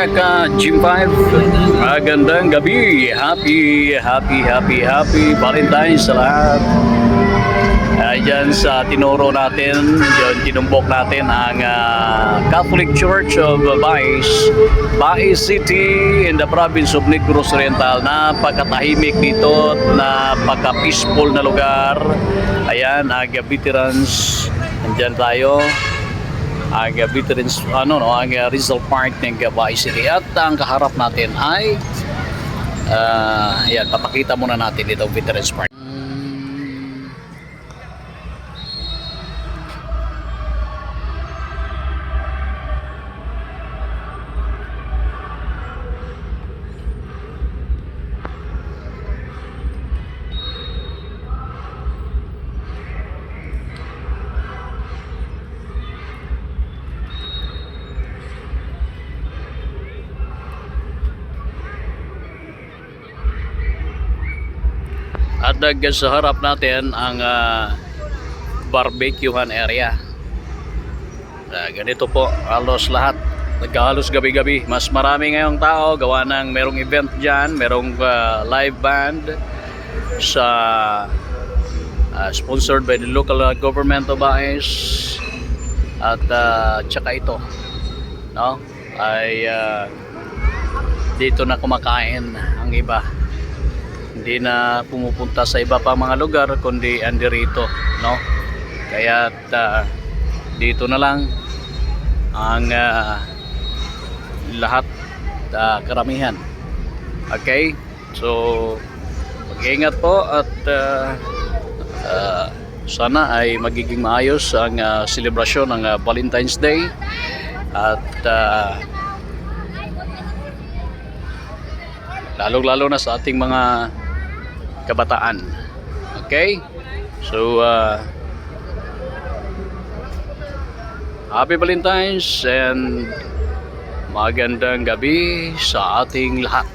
mga ka-Gym 5, magandang gabi. Happy Valentine's sa lahat. Dyan sa tinuro natin, dyan tinumbok natin ang Catholic Church of Baez City in the province of Negros Oriental. Napakatahimik dito, napaka-peaceful na lugar. Ayan, aga veterans, nandyan tayo. Ang veterans, ang Rizal Park ng Baez City. At ang kaharap natin ay ayan, papakita muna natin dito Veterans Park. At sa harap natin ang barbecuehan area. Ganito po, halos lahat. Nagkahalos gabi-gabi. Mas marami ngayong tao. Gawa ng merong event dyan. Merong live band sa sponsored by the local government of Baez. At tsaka ito, no? Ay dito na kumakain ang iba. Hindi na pumupunta sa iba pa mga lugar kundi andirito, no? Kaya dito na lang ang lahat, karamihan. Okay? So mag-ingat po at sana ay magiging maayos ang selebrasyon ng Valentine's Day at lalong-lalo na sa ating mga kabataan. Okay? So happy Valentine's and magandang gabi sa ating lahat.